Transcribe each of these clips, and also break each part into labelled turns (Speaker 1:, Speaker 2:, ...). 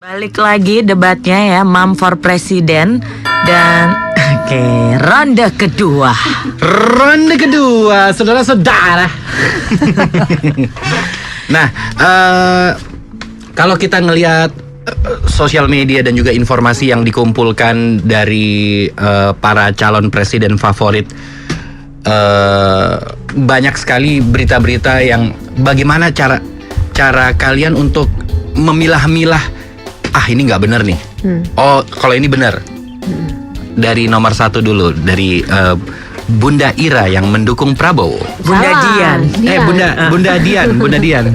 Speaker 1: Balik lagi debatnya ya, Mom for President. Dan ronde kedua.
Speaker 2: Ronde kedua, saudara-saudara. Nah, kalau kita ngelihat sosial media dan juga informasi yang dikumpulkan dari para calon presiden favorit, banyak sekali berita-berita yang bagaimana cara kalian untuk memilah-milah, ini nggak benar nih. Oh, kalau ini benar. Dari nomor 1 dulu, dari Bunda Ira yang mendukung Prabowo.
Speaker 1: Bunda Dian.
Speaker 2: Bunda Dian.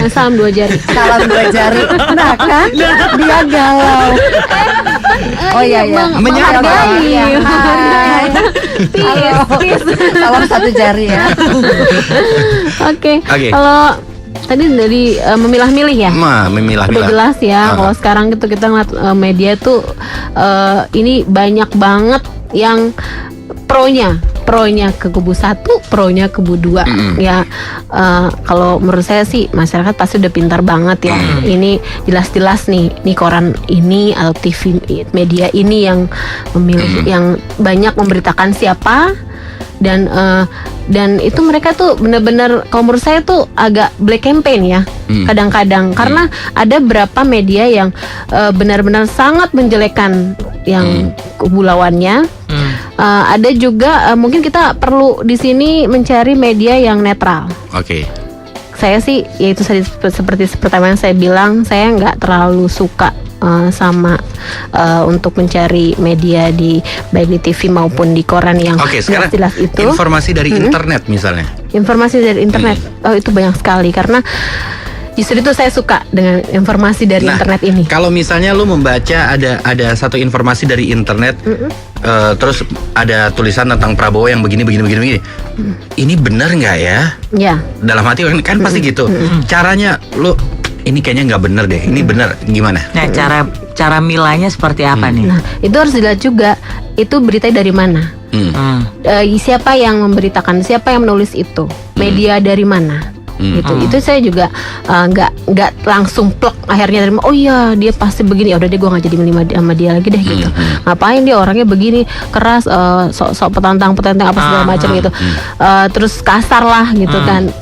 Speaker 3: Salam 2 jari.
Speaker 4: Salam 2 jari. Nah kan, dia galau. Oh iya.
Speaker 3: Menghargai.
Speaker 4: Peace. Salam 1 jari ya.
Speaker 3: Oke. Kalau tadi dari memilah-milih ya.
Speaker 2: Memilah-milah.
Speaker 3: Udah jelas ya. Kalau sekarang gitu kita ngeliat media tuh ini banyak banget yang pronya ke kubu 1, pronya ke kubu 2. Ya kalau menurut saya sih masyarakat pasti udah pintar banget ya. Ini jelas-jelas nih koran ini atau TV media ini yang memilih, yang banyak memberitakan siapa. Dan itu mereka tuh benar-benar kalau menurut saya tuh agak black campaign ya kadang-kadang, karena ada beberapa media yang benar-benar sangat menjelekkan yang kubu lawannya. Ada juga mungkin kita perlu di sini mencari media yang netral.
Speaker 2: Oke.
Speaker 3: Saya sih yaitu seperti pertama yang saya bilang, saya nggak terlalu suka sama untuk mencari media di baik di TV maupun di koran yang jelas-jelas itu.
Speaker 2: Informasi dari internet misalnya.
Speaker 3: Informasi dari internet, itu banyak sekali, karena justru itu saya suka dengan informasi dari internet ini.
Speaker 2: Kalau misalnya lu membaca ada satu informasi dari internet, terus ada tulisan tentang Prabowo yang begini. Ini benar nggak ya?
Speaker 3: Ya.
Speaker 2: Dalam hati kan pasti gitu. Caranya lu, ini kayaknya nggak bener deh. Ini bener gimana?
Speaker 1: Nah, cara milahnya seperti apa nih?
Speaker 3: Nah, itu harus dilihat juga itu berita dari mana. Siapa yang memberitakan, siapa yang menulis itu, media dari mana. Itu saya juga nggak langsung plek akhirnya terima, oh iya dia pasti begini, udah deh gue nggak jadi milih sama dia lagi deh gitu. Ngapain dia orangnya begini keras, sok petantang apa segala macam gitu, terus kasar lah gitu kan.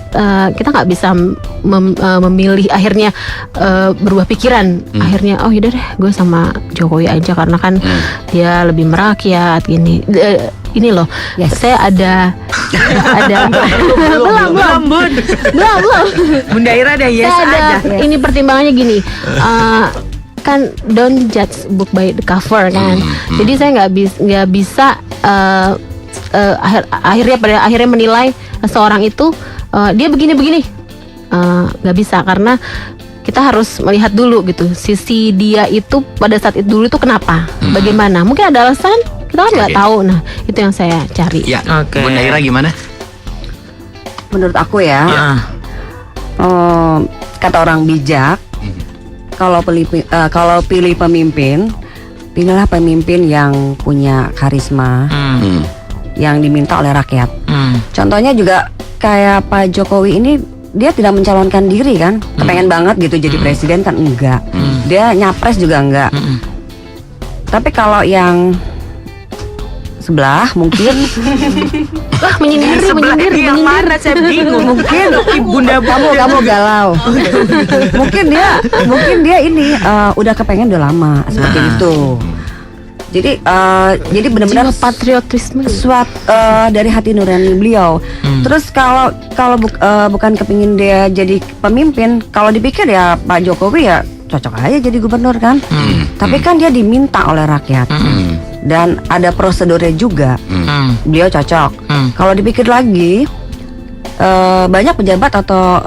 Speaker 3: Kita nggak bisa memilih akhirnya berubah pikiran. Akhirnya oh yaudah deh gue sama Jokowi aja karena kan dia lebih merakyat gini. Ini loh, saya ada belum.
Speaker 1: Bunda Ira ada aja.
Speaker 3: Ini pertimbangannya gini, kan don't judge book by the cover kan. Jadi saya nggak bisa akhirnya menilai seorang itu dia begini, nggak bisa, karena kita harus melihat dulu gitu sisi dia itu pada saat itu dulu itu kenapa, bagaimana, mungkin ada alasan kita kan nggak tahu. Nah itu yang saya cari.
Speaker 2: Ya, Bunda Ira gimana?
Speaker 4: Menurut aku ya, kata orang bijak, kalau pilih pemimpin, pilihlah pemimpin yang punya karisma, yang diminta oleh rakyat. Contohnya juga kayak Pak Jokowi ini, dia tidak mencalonkan diri kan, kepengen banget gitu jadi presiden kan, enggak. Dia nyapres juga enggak. Tapi kalau yang sebelah mungkin
Speaker 1: menyindir yang mana saya bingung.
Speaker 4: Mungkin Bunda kamu galau. mungkin dia ini udah kepengen udah lama seperti itu. Jadi benar-benar
Speaker 3: patriotisme
Speaker 4: dari hati nurani beliau. Terus kalau bukan kepingin dia jadi pemimpin, kalau dipikir ya Pak Jokowi ya cocok aja jadi gubernur kan. Tapi kan dia diminta oleh rakyat. Dan ada prosedurnya juga. Beliau cocok. Kalau dipikir lagi, banyak pejabat atau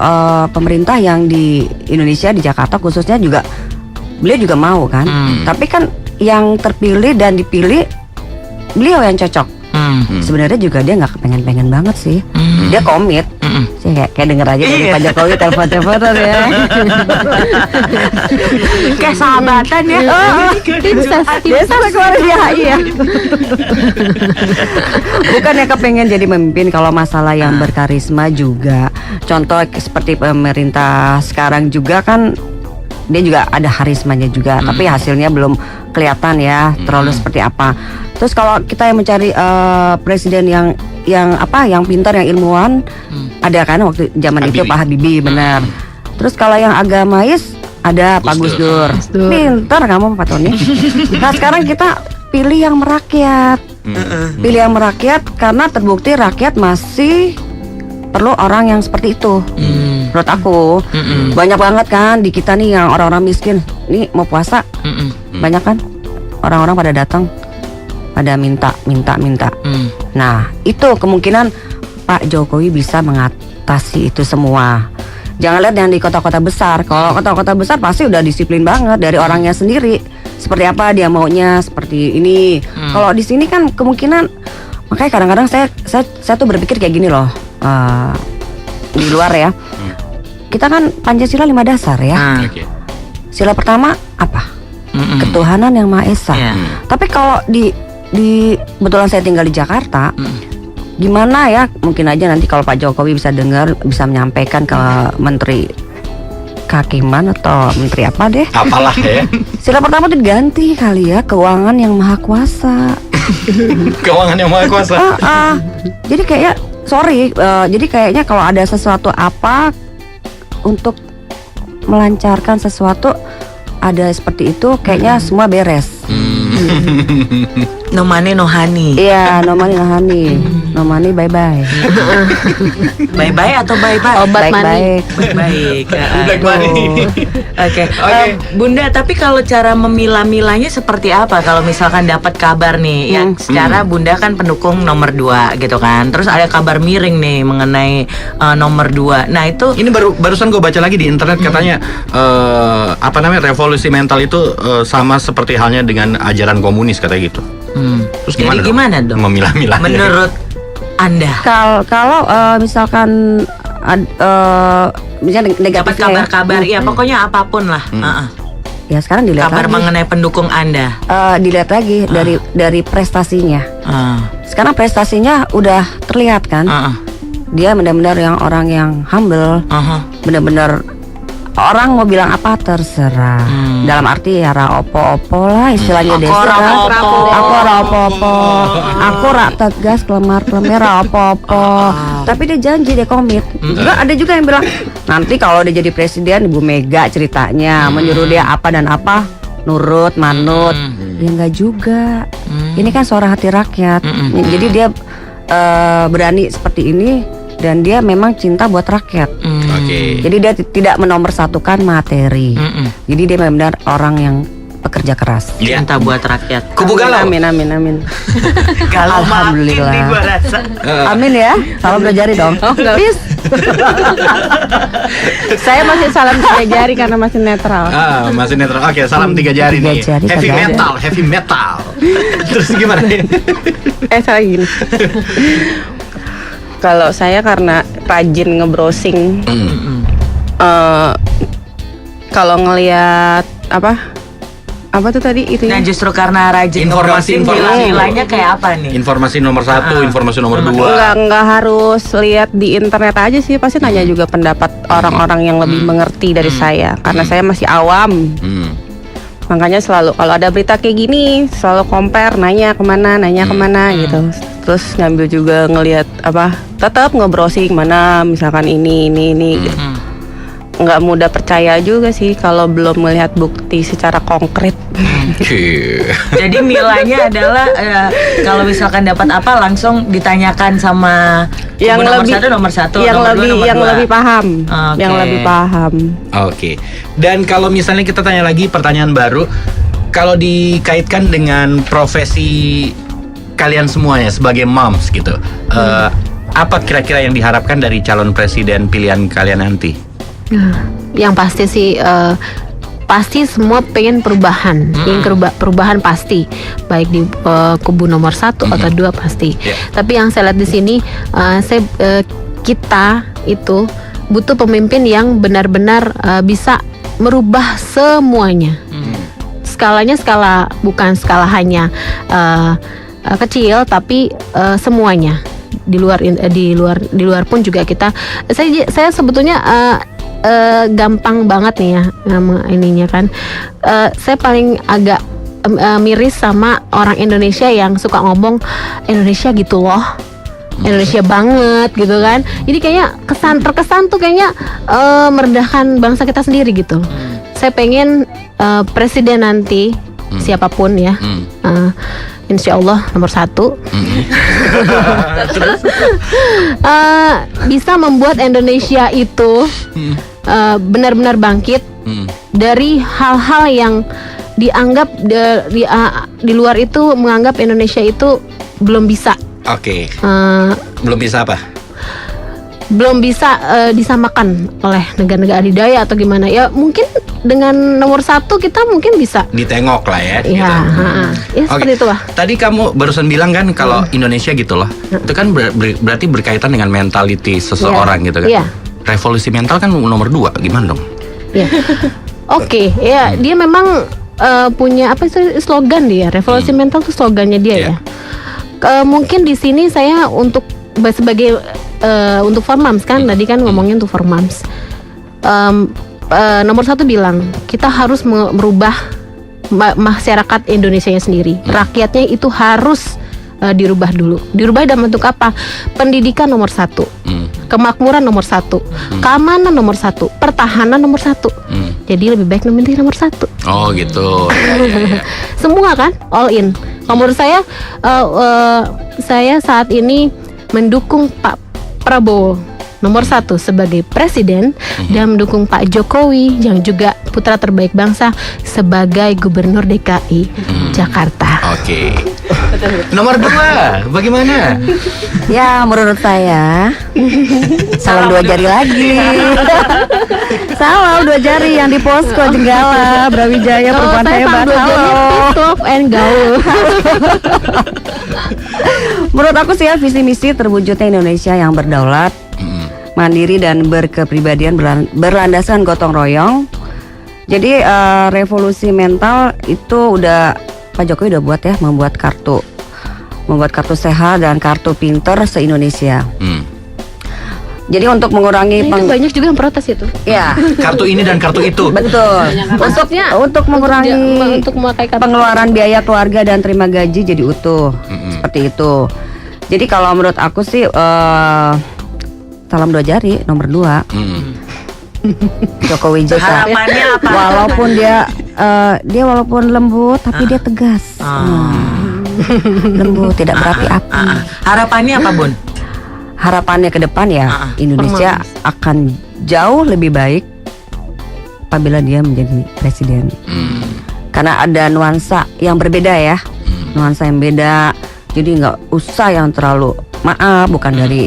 Speaker 4: pemerintah yang di Indonesia, di Jakarta khususnya juga beliau juga mau kan. Tapi kan yang terpilih dan dipilih beliau yang cocok. Sebenarnya juga dia nggak kepengen banget sih. Dia komit. Saya kayak denger aja dari Pak Jokowi telepon-teleponan ya.
Speaker 1: Kayak sahabatan ya.
Speaker 4: Biasa keluarga ya. Bukannya kepengen jadi pemimpin, kalau masalah yang berkarisma juga. Contoh seperti pemerintah sekarang juga kan dia juga ada harismanya juga, tapi hasilnya belum kelihatan ya terlalu seperti apa. Terus kalau kita yang mencari presiden yang pintar, yang ilmuwan, ada kan waktu zaman itu Pak Habibie, benar. Terus kalau yang agamais ada Pak Gus Dur. Pintar kamu Pak Tony. Nah sekarang kita pilih yang merakyat. Pilih yang merakyat karena terbukti rakyat masih perlu orang yang seperti itu. Menurut aku banyak banget kan di kita nih yang orang-orang miskin. Nih mau puasa, banyak kan orang-orang pada datang, pada minta. Nah itu kemungkinan Pak Jokowi bisa mengatasi itu semua. Jangan lihat yang di kota-kota besar. Kalau kota-kota besar pasti udah disiplin banget dari orangnya sendiri. Seperti apa dia maunya, seperti ini. Kalau di sini kan kemungkinan, makanya kadang-kadang saya tuh berpikir kayak gini loh. Di luar ya. Kita kan Pancasila 5 dasar ya. Sila pertama apa? Ketuhanan yang Maha Esa. Tapi kalau di kebetulan saya tinggal di Jakarta, gimana ya, mungkin aja nanti kalau Pak Jokowi bisa dengar, bisa menyampaikan ke Menteri Kehakiman atau Menteri apa deh,
Speaker 2: apalah ya.
Speaker 4: Sila pertama itu diganti kali ya, keuangan yang maha kuasa.
Speaker 2: Keuangan yang maha kuasa.
Speaker 4: Jadi kayak jadi kayaknya kalau ada sesuatu apa untuk melancarkan sesuatu, ada seperti itu, kayaknya semua beres.
Speaker 1: No money no honey.
Speaker 4: Iya, no money no honey. No money bye bye.
Speaker 1: Bye bye atau bye bye?
Speaker 3: Obat money.
Speaker 1: Baik.
Speaker 2: Black money.
Speaker 1: Oke. Bunda, tapi kalau cara memilah-milahnya seperti apa? Kalau misalkan dapat kabar nih, yang secara Bunda kan pendukung nomor 2 gitu kan. Terus ada kabar miring nih mengenai nomor 2. Nah itu
Speaker 2: ini barusan gue baca lagi di internet katanya revolusi mental itu sama seperti halnya dengan ajaran komunis katanya gitu. Terus
Speaker 1: gimana dong?
Speaker 2: Memilah-milah.
Speaker 1: Menurut Anda?
Speaker 4: Kalau misalkan misalnya
Speaker 1: dapat kabar-kabar, ya pokoknya apapun lah.
Speaker 4: Ya sekarang dilihat
Speaker 1: kabar
Speaker 4: lagi.
Speaker 1: mengenai pendukung Anda.
Speaker 4: Dilihat lagi dari prestasinya. Sekarang prestasinya udah terlihat kan. Dia benar-benar orang yang humble. Benar-benar orang mau bilang apa terserah. Dalam arti ya ra opo-opo lah istilahnya desa. Aku ra opo-opo. Aku ra tegas kelemar-kelemir ra opo-opo. Tapi dia janji, dia komit. Juga ada juga yang bilang nanti kalau dia jadi presiden, Ibu Mega ceritanya menyuruh dia apa dan apa, nurut, manut. Ya enggak juga. Ini kan suara hati rakyat. Jadi dia berani seperti ini. Dan dia memang cinta buat rakyat. Jadi dia tidak menomorsatukan materi. Jadi dia benar-benar orang yang pekerja keras.
Speaker 1: Cinta buat rakyat.
Speaker 2: Kubu galau.
Speaker 4: Amin.
Speaker 1: Galau
Speaker 4: Alhamdulillah.
Speaker 1: makin nih gua rasa.
Speaker 4: Amin ya. Salam 2 jari dong. Peace.
Speaker 3: Saya masih salam 3 jari karena masih netral.
Speaker 2: Masih netral. Oke, salam 3 jari nih. Heavy metal. Terus gimana?
Speaker 3: Saya gini. Kalau saya karena rajin nge-browsing, kalau ngelihat apa tuh tadi itu?
Speaker 1: Nah justru karena rajin
Speaker 2: Informasi.
Speaker 1: nilainya kayak apa nih?
Speaker 2: Informasi nomor 1, informasi nomor 2.
Speaker 3: Nggak harus lihat di internet aja sih, pasti nanya juga pendapat orang-orang yang lebih mengerti dari saya, karena saya masih awam. Makanya selalu kalau ada berita kayak gini selalu compare, nanya kemana gitu. Terus ngambil juga ngelihat tetap nge-browsing mana misalkan ini gitu. Nggak mudah percaya juga sih kalau belum melihat bukti secara konkret.
Speaker 1: Jadi milanya adalah kalau misalkan dapat apa langsung ditanyakan sama
Speaker 3: yang
Speaker 1: nomor
Speaker 3: lebih
Speaker 1: satu,
Speaker 3: yang
Speaker 1: nomor
Speaker 3: lebih
Speaker 1: 2,
Speaker 3: yang
Speaker 1: nomor 2.
Speaker 3: lebih paham, yang lebih paham.
Speaker 2: Oke. Dan kalau misalnya kita tanya lagi pertanyaan baru, kalau dikaitkan dengan profesi kalian semuanya sebagai moms gitu, apa kira-kira yang diharapkan dari calon presiden pilihan kalian nanti?
Speaker 3: Yang pasti sih pasti semua pengen perubahan, perubahan pasti, baik di kubu nomor 1 atau 2 pasti. Tapi yang saya lihat di sini, kita itu butuh pemimpin yang benar-benar bisa merubah semuanya. Skalanya bukan skala hanya kecil, tapi semuanya di luar pun juga kita. Saya sebetulnya gampang banget nih ya ininya kan. Saya paling agak miris sama orang Indonesia yang suka ngomong Indonesia gitu loh, Indonesia banget gitu kan. Jadi kayaknya terkesan tuh kayaknya merendahkan bangsa kita sendiri gitu. Saya pengen presiden nanti siapapun ya, insya Allah nomor 1 bisa membuat Indonesia itu benar-benar bangkit dari hal-hal yang dianggap di luar itu menganggap Indonesia itu belum bisa.
Speaker 2: Oke. Belum bisa apa?
Speaker 3: Belum bisa disamakan oleh negara-negara adidaya atau gimana ya. Mungkin dengan nomor 1 kita mungkin bisa
Speaker 2: ditengok lah ya.
Speaker 3: Ya,
Speaker 2: gitu.
Speaker 3: Ya seperti itu lah.
Speaker 2: Tadi kamu barusan bilang kan kalau Indonesia gitu loh, itu kan berarti berkaitan dengan mentality seseorang gitu kan.
Speaker 3: Iya.
Speaker 2: Revolusi mental kan nomor 2, gimana dong?
Speaker 3: Ya. Oke, ya dia memang punya apa sih slogan dia. Revolusi mental tuh slogannya dia ya. Mungkin di sini saya untuk sebagai untuk for moms kan tadi kan ngomongnya untuk for moms. Nomor 1 bilang kita harus merubah masyarakat Indonesianya sendiri. Rakyatnya itu harus dirubah dulu. Dirubah dalam bentuk apa? Pendidikan nomor 1, kemakmuran nomor 1, keamanan nomor 1, pertahanan nomor 1. Jadi lebih baik memilih nomor 1.
Speaker 2: Oh gitu. Ya.
Speaker 3: Semua kan all in. Menurut saya saat ini mendukung Pak Prabowo nomor 1 sebagai presiden dan mendukung Pak Jokowi yang juga putra terbaik bangsa sebagai gubernur DKI Jakarta.
Speaker 2: Oke. Nomor 2, bagaimana?
Speaker 4: Ya menurut saya salam 2 jari lagi. Salam 2 jari yang di posko Jenggala Brawijaya perempuan hebat. Halo.
Speaker 3: And gaul.
Speaker 4: Menurut aku sih ya visi misi terwujudnya Indonesia yang berdaulat, mandiri dan berkepribadian berlandaskan gotong royong. Jadi revolusi mental itu udah Pak Jokowi udah buat ya, membuat kartu sehat dan kartu pinter se-Indonesia. Jadi untuk mengurangi
Speaker 3: Itu banyak juga yang protes itu.
Speaker 4: ya
Speaker 2: Kartu ini dan kartu itu.
Speaker 4: betul. Untuk mengurangi
Speaker 3: untuk memakai kartu
Speaker 4: pengeluaran biaya keluarga dan terima gaji jadi utuh. Seperti itu. Jadi kalau menurut aku sih salam 2 jari nomor 2. Jokowi JK.
Speaker 1: Harapannya apa?
Speaker 4: Walaupun dia walaupun lembut tapi dia tegas. Lembut, tidak berapi-api.
Speaker 1: Harapannya apa, Bun?
Speaker 4: Harapannya ke depan ya Indonesia akan jauh lebih baik apabila dia menjadi presiden. Karena ada nuansa yang berbeda ya. Nuansa yang beda. Jadi nggak usah yang terlalu bukan dari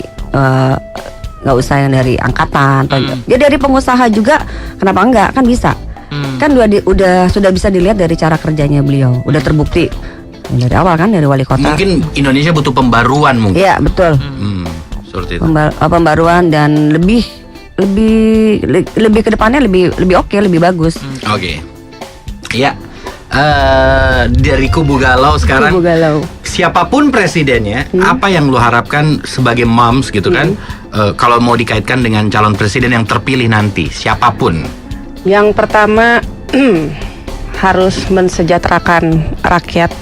Speaker 4: nggak usah yang dari angkatan atau dia dari pengusaha juga, kenapa enggak, kan bisa. Kan sudah bisa dilihat dari cara kerjanya beliau, udah terbukti dari awal kan, dari wali kota.
Speaker 2: Mungkin Indonesia butuh pembaruan mungkin.
Speaker 4: Iya betul.
Speaker 2: Seperti itu.
Speaker 4: Pembaruan dan lebih ke depannya lebih oke, lebih bagus.
Speaker 2: Oke. Ya. Dari Kubu Galau sekarang.
Speaker 4: Kubu Galau.
Speaker 2: Siapapun presidennya, apa yang lu harapkan sebagai moms gitu kan? Kalau mau dikaitkan dengan calon presiden yang terpilih nanti, siapapun.
Speaker 5: Yang pertama harus mensejahterakan rakyat.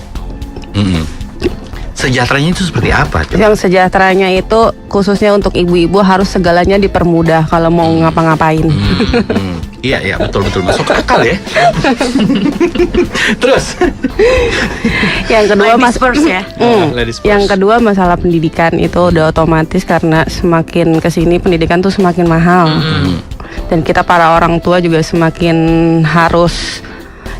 Speaker 2: Sejahteranya itu seperti apa?
Speaker 5: Yang sejahteranya itu khususnya untuk ibu-ibu harus segalanya dipermudah kalau mau ngapa-ngapain.
Speaker 2: Iya betul masuk akal ya. Terus
Speaker 5: yang kedua
Speaker 2: Yang
Speaker 5: kedua masalah pendidikan itu udah otomatis karena semakin kesini pendidikan tuh semakin mahal. Dan kita para orang tua juga semakin harus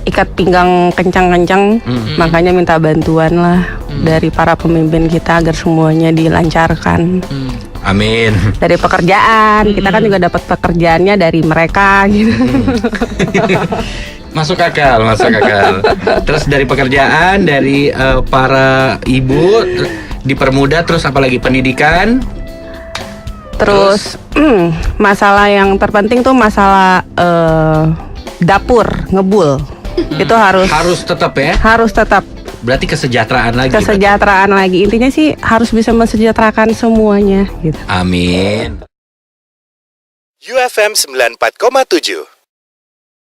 Speaker 5: ikat pinggang kencang-kencang. Makanya minta bantuan lah dari para pemimpin kita agar semuanya dilancarkan.
Speaker 2: Amin.
Speaker 5: Dari pekerjaan, kita kan juga dapat pekerjaannya dari mereka gitu.
Speaker 2: Masuk akal. Terus dari pekerjaan, dari para ibu dipermudah, terus apalagi pendidikan.
Speaker 5: Terus masalah yang terpenting tuh masalah dapur ngebul. Itu harus
Speaker 2: tetap ya.
Speaker 5: Harus tetap.
Speaker 2: Berarti kesejahteraan lagi.
Speaker 5: Intinya sih harus bisa mensejahterakan semuanya gitu.
Speaker 2: Amin.
Speaker 6: UFM 94,7.